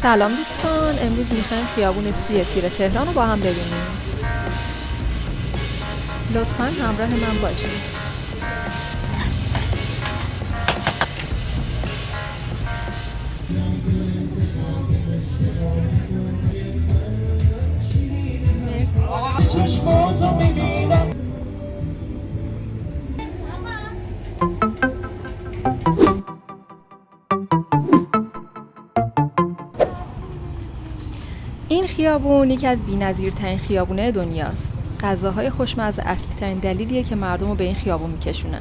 سلام دوستان، امروز میخوایم خیابون 3 تیر تهران رو با هم ببینیم. لطفاً همراه من باشید. این خیابون یکی از بی‌نظیرترین خیابون‌های دنیاست. غذاهای خوشمزه اصلی‌ترین دلیلیه که مردم رو به این خیابون میکشونه.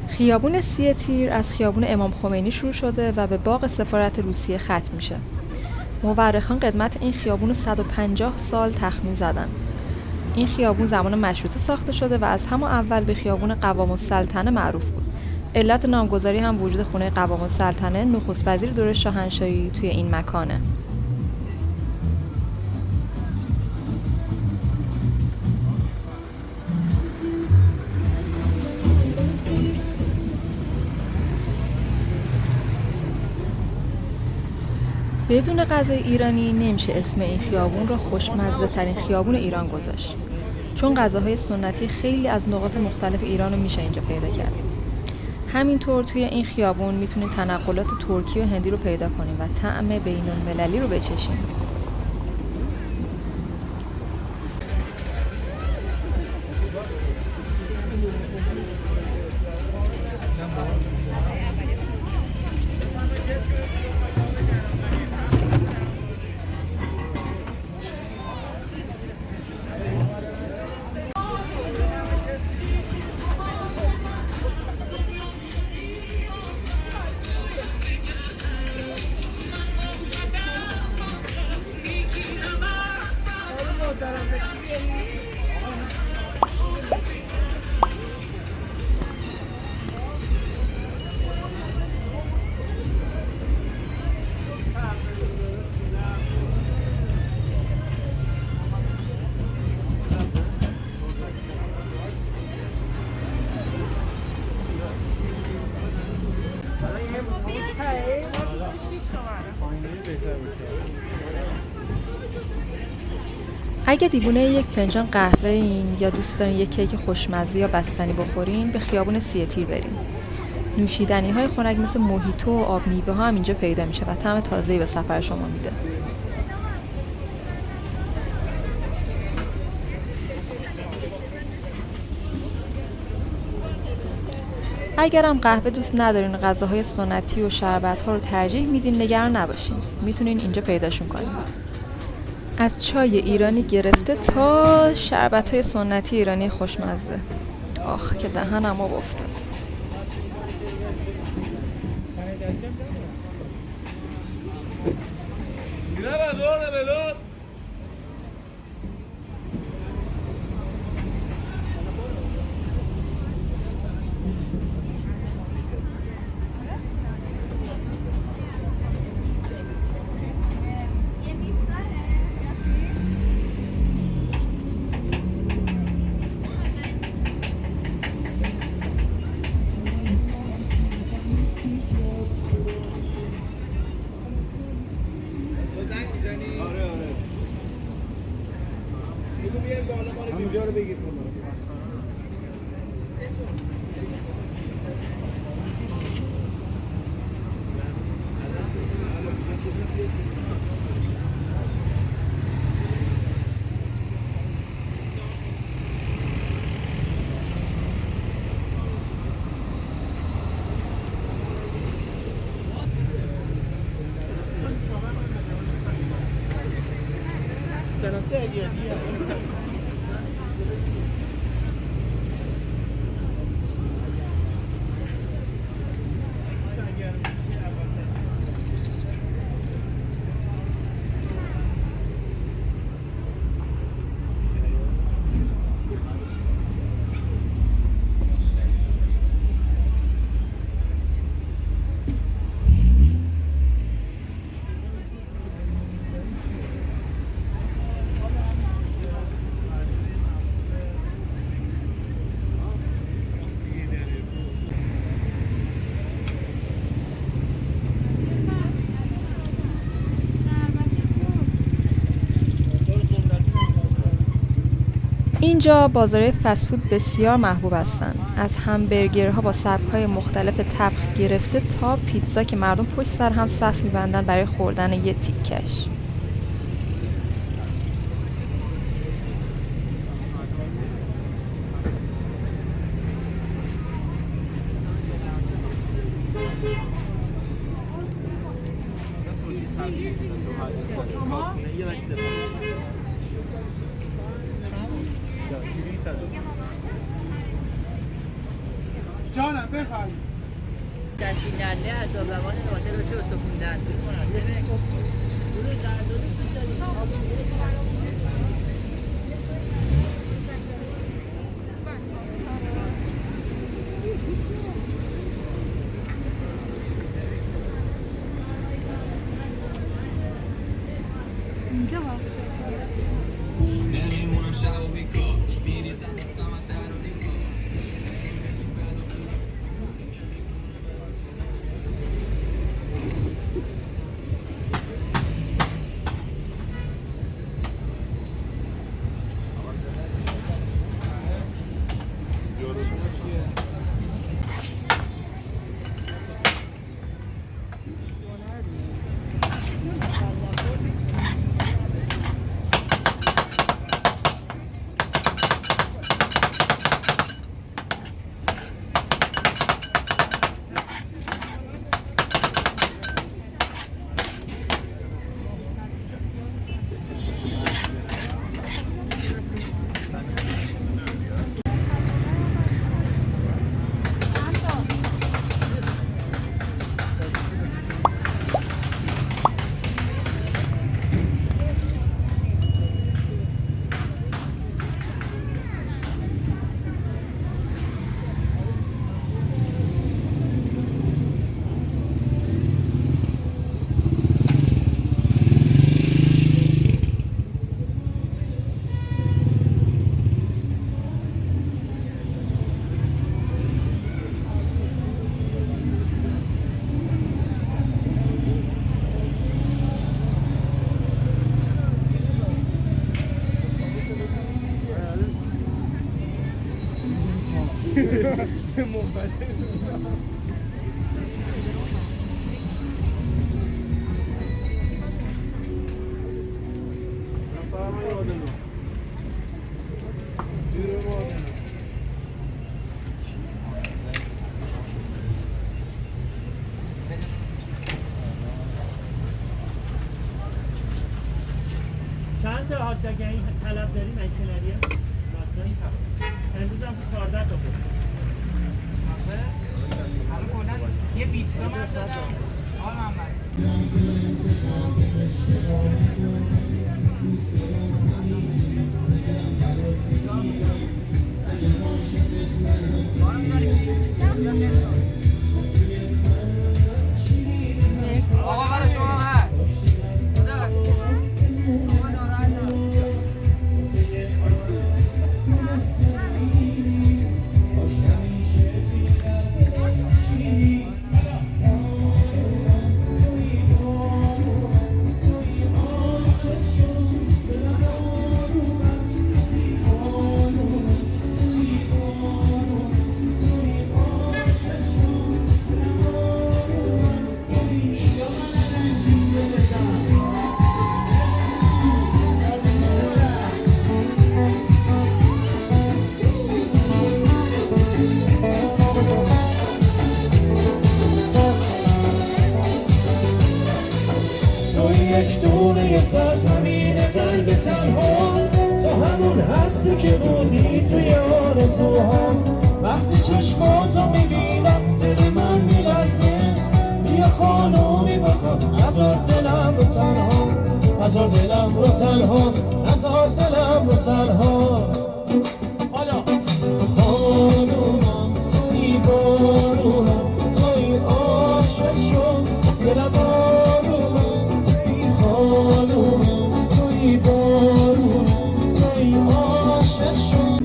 خیابون 3 تیر از خیابون امام خمینی شروع شده و به باغ سفارت روسیه ختم میشه. مورخان قدمت این خیابون رو 150 سال تخمین زدن. این خیابون زمان مشروطه ساخته شده و از همون اول به خیابون قوام السلطنه معروف بود. علت نامگذاری هم وجود خونه قوام السلطنه، نخست وزیر دوره شاهنشاهی، توی این مکانه. بدون غذای ایرانی نمیشه اسم این خیابون رو خوشمزه ترین خیابون ایران گذاشت، چون غذاهای سنتی خیلی از نقاط مختلف ایران رو میشه اینجا پیدا کرد. همینطور توی این خیابون میتونید تنقلات ترکی و هندی رو پیدا کنیم و طعم بین المللی رو بچشیم. اگه دیوونه یک فنجان قهوه این یا دوست دارین یک کیک خوشمزه یا بستنی بخورین، به خیابون 3 تیر برین. نوشیدنی های خنک مثل موهیتو و آب میوه ها هم اینجا پیدا میشه و طعم تازه‌ای به سفر شما میده. اگرم قهوه دوست ندارین، غذاهای سنتی و شربت ها رو ترجیح میدین، نگران نباشین، میتونین اینجا پیداشون کنین. از چای ایرانی گرفته تا شربت‌های سنتی ایرانی خوشمزه. آخ که دهنم آب افتاد. همونجا رو بگیر. اینجا بازارهای فست فود بسیار محبوب هستند. از همبرگرها با سبک‌های مختلف طبخ گرفته تا پیتزا که مردم پشت سر هم صف می‌بندن برای خوردن یه تیکش. جانم بفرمایید. دستگیرنده عذاب روان ناظر بشه استخوندن مناسبه اینجا نمیمونم شب و بیکار میریزم دستم از در و دیوار چند تا هات داگ این طلب داری من کناریه؟ امروز هم 14 تا بود. حالا کلا یه 20 تا من دادم. آقا محمد. مرسی. آقا برای شما هست. یک دونه سرزمین قلب تنها تا همون هستی که بودی توی آرزوها وقتی چشماتو میبینم دل من میلرزه بیا خانومی بکن نذار دلم رو تنها نذار دلم رو تنها نذار دلم رو تنها حالا خانومم توی بارونم توی عاشق شد دلم آرومم توی خانومم توی بارونم توی عاشق شد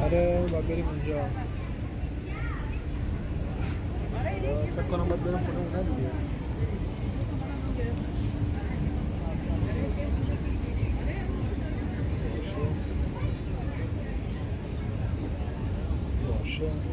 آره باید بریم اونجا. فکر کنم باید بریم خونه اونه دیگه. باشه.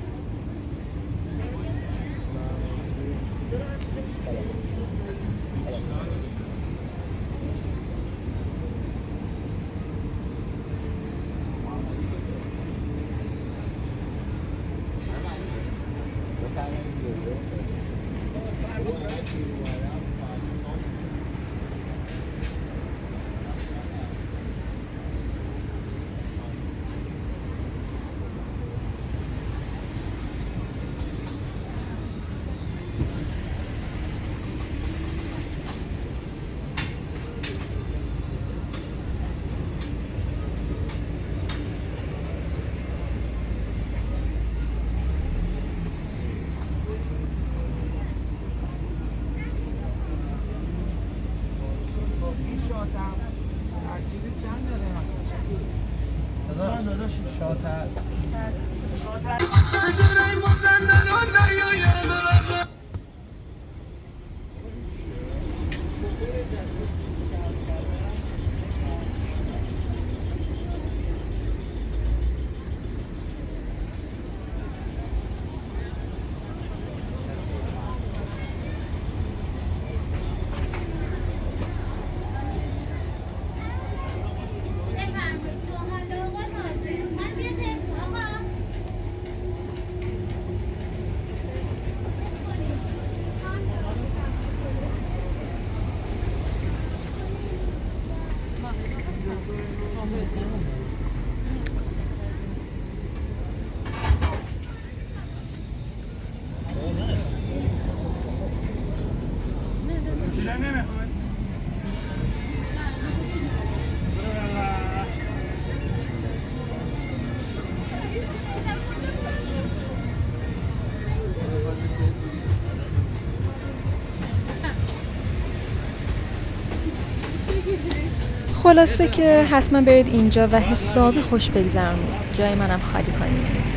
خلاصه که حتما برید اینجا و حسابی خوش بگذرونید. جای منم خالی کنید.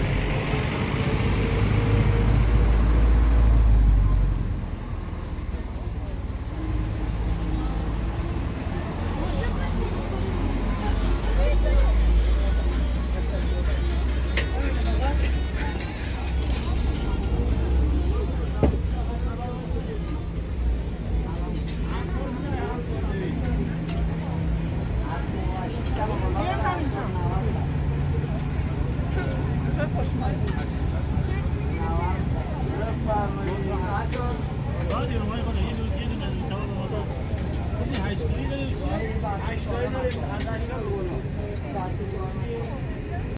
هشتایی داریم